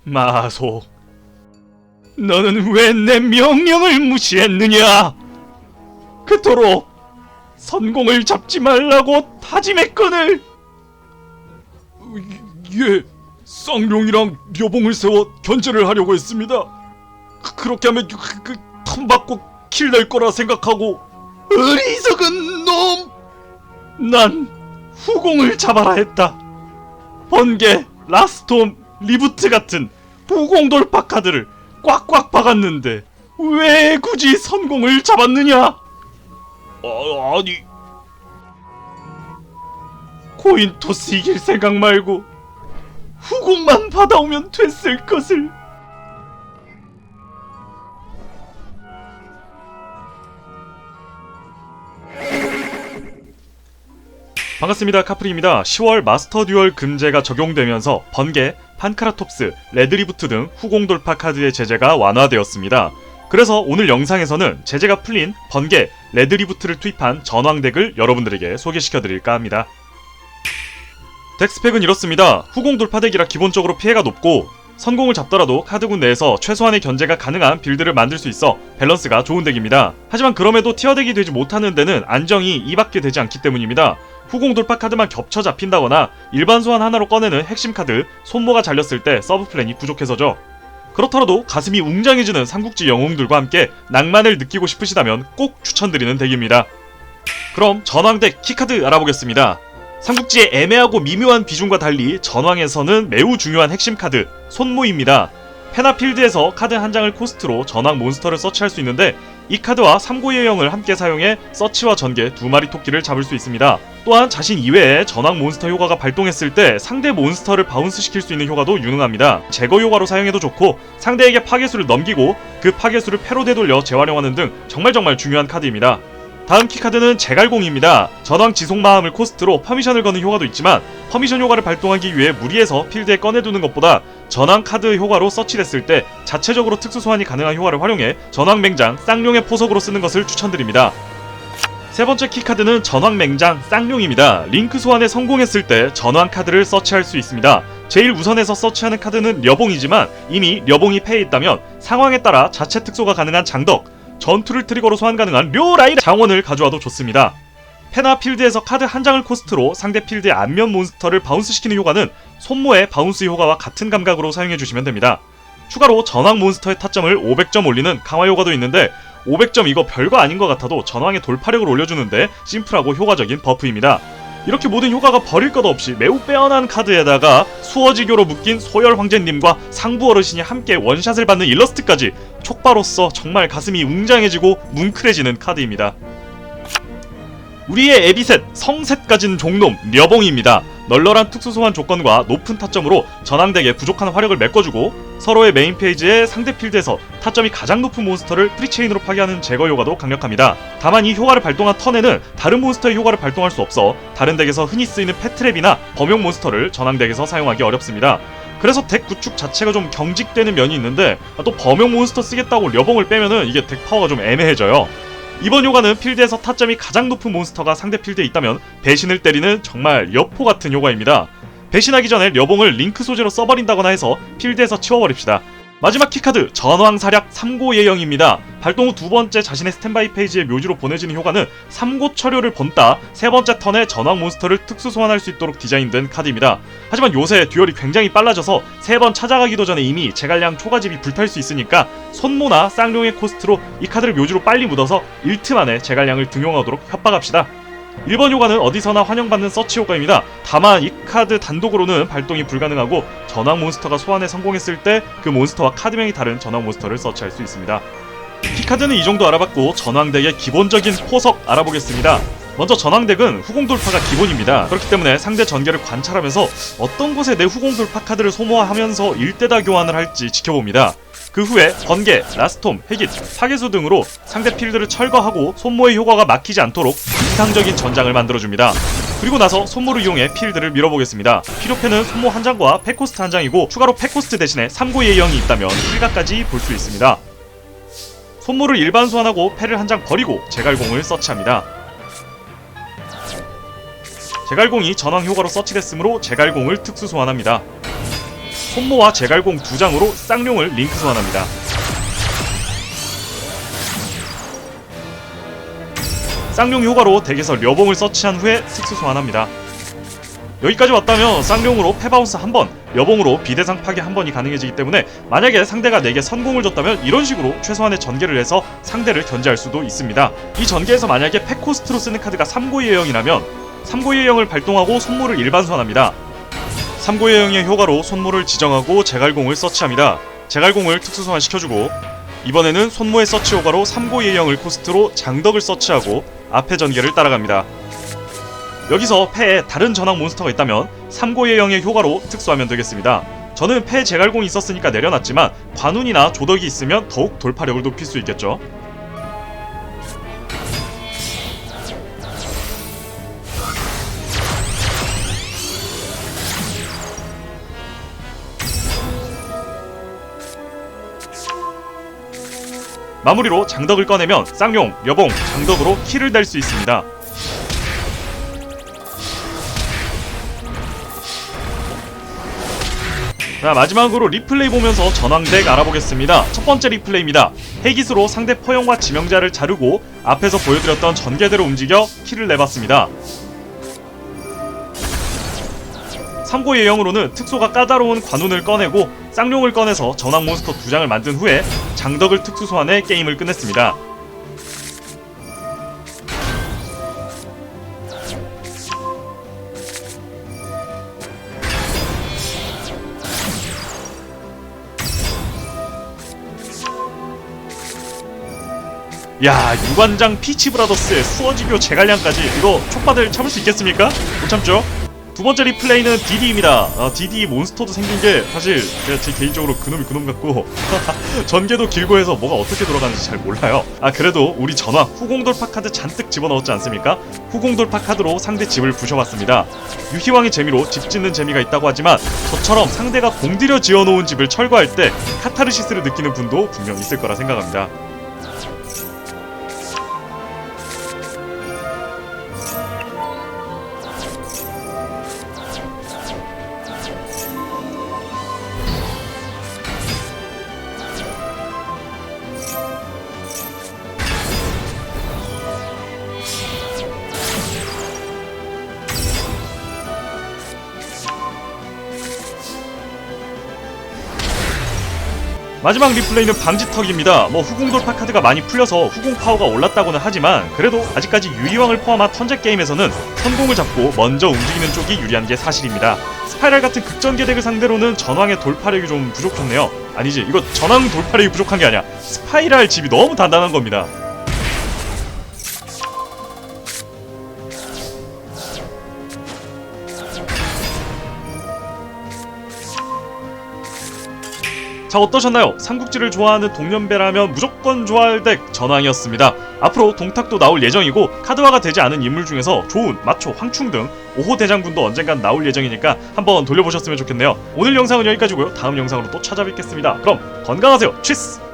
마소, 너는 왜 내 명령을 무시했느냐? 그토록 선공을 잡지 말라고 다짐했거늘. 예, 쌍룡이랑 려봉을 세워 견제를 하려고 했습니다. 그렇게 하면 턴받고 킬 낼 거라 생각하고. 어리석은 놈! 난 후공을 잡아라 했다. 번개, 라스톰, 리부트 같은 후공 돌파 카드를 꽉꽉 박았는데 왜 굳이 선공을 잡았느냐? 아니, 코인 토스 이길 생각 말고 후공만 받아오면 됐을 것을. 반갑습니다. 카프리입니다. 10월 마스터 듀얼 금제가 적용되면서 번개, 판크라톱스, 레드리부트 등 후공 돌파 카드의 제재가 완화되었습니다. 그래서 오늘 영상에서는 제재가 풀린 번개, 레드리부트를 투입한 전황덱을 여러분들에게 소개시켜드릴까 합니다. 덱 스펙은 이렇습니다. 후공 돌파덱이라 기본적으로 피해가 높고 선공을 잡더라도 카드군 내에서 최소한의 견제가 가능한 빌드를 만들 수 있어 밸런스가 좋은 덱입니다. 하지만 그럼에도 티어덱이 되지 못하는 데는 안정이 이밖에 되지 않기 때문입니다. 후공 돌파 카드만 겹쳐 잡힌다거나 일반 소환 하나로 꺼내는 핵심 카드 손모가 잘렸을 때 서브 플랜이 부족해서죠. 그렇더라도 가슴이 웅장해지는 삼국지 영웅들과 함께 낭만을 느끼고 싶으시다면 꼭 추천드리는 덱입니다. 그럼 전황덱 키카드 알아보겠습니다. 삼국지의 애매하고 미묘한 비중과 달리 전황에서는 매우 중요한 핵심 카드 손모입니다. 페나필드에서 카드 한 장을 코스트로 전황 몬스터를 서치할 수 있는데 이 카드와 삼고예형을 함께 사용해 서치와 전개 두 마리 토끼를 잡을 수 있습니다. 또한 자신 이외에 전황 몬스터 효과가 발동했을 때 상대 몬스터를 바운스 시킬 수 있는 효과도 유능합니다. 제거 효과로 사용해도 좋고 상대에게 파괴수를 넘기고 그 파괴수를 패로 되돌려 재활용하는 등 정말 중요한 카드입니다. 다음 키카드는 제갈공입니다. 전황 지속마함을 코스트로 퍼미션을 거는 효과도 있지만 퍼미션 효과를 발동하기 위해 무리해서 필드에 꺼내두는 것보다 전황 카드 효과로 서치됐을 때 자체적으로 특수 소환이 가능한 효과를 활용해 전황 맹장, 쌍룡의 포석으로 쓰는 것을 추천드립니다. 세 번째 키카드는 전황 맹장, 쌍룡입니다. 링크 소환에 성공했을 때 전황 카드를 서치할 수 있습니다. 제일 우선에서 서치하는 카드는 려봉이지만 이미 려봉이 패에 있다면 상황에 따라 자체 특소가 가능한 장덕, 전투를 트리거로 소환 가능한 료라이 장원을 가져와도 좋습니다. 페나 필드에서 카드 한 장을 코스트로 상대 필드의 안면 몬스터를 바운스 시키는 효과는 손모의 바운스 효과와 같은 감각으로 사용해주시면 됩니다. 추가로 전황 몬스터의 타점을 500점 올리는 강화 효과도 있는데 500점 이거 별거 아닌 것 같아도 전황의 돌파력을 올려주는데 심플하고 효과적인 버프입니다. 이렇게 모든 효과가 버릴 것 없이 매우 빼어난 카드에다가 수어지교로 묶인 소열 황제님과 상부 어르신이 함께 원샷을 받는 일러스트까지 촉바로써 정말 가슴이 웅장해지고 뭉클해지는 카드입니다. 우리의 에비셋, 성셋 가진 종놈 려봉입니다. 널널한 특수소환 조건과 높은 타점으로 전황덱에 부족한 화력을 메꿔주고 서로의 메인 페이지에 상대 필드에서 타점이 가장 높은 몬스터를 프리체인으로 파괴하는 제거 효과도 강력합니다. 다만 이 효과를 발동한 턴에는 다른 몬스터의 효과를 발동할 수 없어 다른 덱에서 흔히 쓰이는 패트랩이나 범용 몬스터를 전황덱에서 사용하기 어렵습니다. 그래서 덱 구축 자체가 좀 경직되는 면이 있는데 또 범용 몬스터 쓰겠다고 려봉을 빼면은 이게 덱 파워가 좀 애매해져요. 이번 효과는 필드에서 타점이 가장 높은 몬스터가 상대 필드에 있다면 배신을 때리는 정말 여포 같은 효과입니다. 배신하기 전에 려봉을 링크 소재로 써버린다거나 해서 필드에서 치워버립시다. 마지막 키카드 전황사략 삼고예형입니다. 발동 후 두 번째 자신의 스탠바이 페이지에 묘지로 보내지는 효과는 삼고 처료를 번따 세 번째 턴에 전황 몬스터를 특수 소환할 수 있도록 디자인된 카드입니다. 하지만 요새 듀얼이 굉장히 빨라져서 세 번 찾아가기도 전에 이미 제갈량 초가집이 불탈 수 있으니까 손모나 쌍룡의 코스트로 이 카드를 묘지로 빨리 묻어서 1트 만에 제갈량을 등용하도록 협박합시다. 1번 효과는 어디서나 환영받는 서치 효과입니다. 다만 이 카드 단독으로는 발동이 불가능하고 전황 몬스터가 소환에 성공했을 때 그 몬스터와 카드명이 다른 전황 몬스터를 서치할 수 있습니다. 키카드는 이 정도 알아봤고 전황덱의 기본적인 포석 알아보겠습니다. 먼저 전황덱은 후공 돌파가 기본입니다. 그렇기 때문에 상대 전개를 관찰하면서 어떤 곳에 내 후공 돌파 카드를 소모하면서 일대다 교환을 할지 지켜봅니다. 그 후에 번개, 라스톰, 핵잇, 파괴수 등으로 상대 필드를 철거하고 손모의 효과가 막히지 않도록 이상적인 전장을 만들어줍니다. 그리고 나서 손모를 이용해 필드를 밀어보겠습니다. 필요패는 손모 한 장과 패코스트 한 장이고 추가로 패코스트 대신에 3고 예형이 있다면 필가까지 볼 수 있습니다. 손모를 일반 소환하고 패를 한 장 버리고 제갈공을 서치합니다. 제갈공이 전황 효과로 서치됐으므로 제갈공을 특수 소환합니다. 손모와 제갈공 2장으로 쌍용을 링크 소환합니다. 쌍용 효과로 덱에서 려봉을 서치한 후에 특수 소환합니다. 여기까지 왔다면 쌍용으로 패바운스 1번, 려봉으로 비대상 파괴 1번이 가능해지기 때문에 만약에 상대가 내게 선공을 줬다면 이런 식으로 최소한의 전개를 해서 상대를 견제할 수도 있습니다. 이 전개에서 만약에 팩코스트로 쓰는 카드가 3고의 예형이라면 3고의 예형을 발동하고 손모를 일반 소환합니다. 3고의 예형의 효과로 손모를 지정하고 제갈공을 서치합니다. 제갈공을 특수 소환시켜주고 이번에는 손모의 서치 효과로 3고의 예형을 코스트로 장덕을 서치하고 앞에 전개를 따라갑니다. 여기서 패에 다른 전황 몬스터가 있다면 3고의 예형의 효과로 특수하면 되겠습니다. 저는 패에 제갈공이 있었으니까 내려놨지만 관운이나 조덕이 있으면 더욱 돌파력을 높일 수 있겠죠. 마무리로 장덕을 꺼내면 쌍용, 려봉, 장덕으로 킬을 낼 수 있습니다. 자, 마지막으로 리플레이 보면서 전황덱 알아보겠습니다. 첫 번째 리플레이입니다. 해기수로 상대 포용과 지명자를 자르고 앞에서 보여드렸던 전개대로 움직여 킬을 내봤습니다. 3고 예형으로는 특소가 까다로운 관운을 꺼내고 쌍용을 꺼내서 전황 몬스터 2장을 만든 후에 장덕을 특수 소환해 게임을 끝냈습니다. 야, 유관장 피치브라더스의 수어지교 제갈량까지 이거 촉받을 참을 수 있겠습니까? 못 참죠? 두 번째 리플레이는 DD입니다. DD 몬스터도 생긴 게 사실 제 개인적으로 그놈이 같고 전개도 길고 해서 뭐가 어떻게 돌아가는지 잘 몰라요. 그래도 우리 전화 후공돌파 카드 잔뜩 집어넣었지 않습니까? 후공돌파 카드로 상대 집을 부셔봤습니다. 유희왕의 재미로 집 짓는 재미가 있다고 하지만 저처럼 상대가 공들여 지어놓은 집을 철거할 때 카타르시스를 느끼는 분도 분명 있을 거라 생각합니다. 마지막 리플레이는 방지턱입니다. 후공돌파 카드가 많이 풀려서 후공 파워가 올랐다고는 하지만 그래도 아직까지 유희왕을 포함한 턴제 게임에서는 선공을 잡고 먼저 움직이는 쪽이 유리한 게 사실입니다. 스파이럴 같은 극전개 덱을 상대로는 전황의 돌파력이 좀 부족했네요. 아니지, 이거 전황 돌파력이 부족한 게 아니야. 스파이럴 집이 너무 단단한 겁니다. 자, 어떠셨나요? 삼국지를 좋아하는 동년배라면 무조건 좋아할 덱 전황이었습니다. 앞으로 동탁도 나올 예정이고 카드화가 되지 않은 인물 중에서 조운, 마초, 황충 등 5호 대장군도 언젠간 나올 예정이니까 한번 돌려보셨으면 좋겠네요. 오늘 영상은 여기까지고요. 다음 영상으로 또 찾아뵙겠습니다. 그럼 건강하세요. 치스!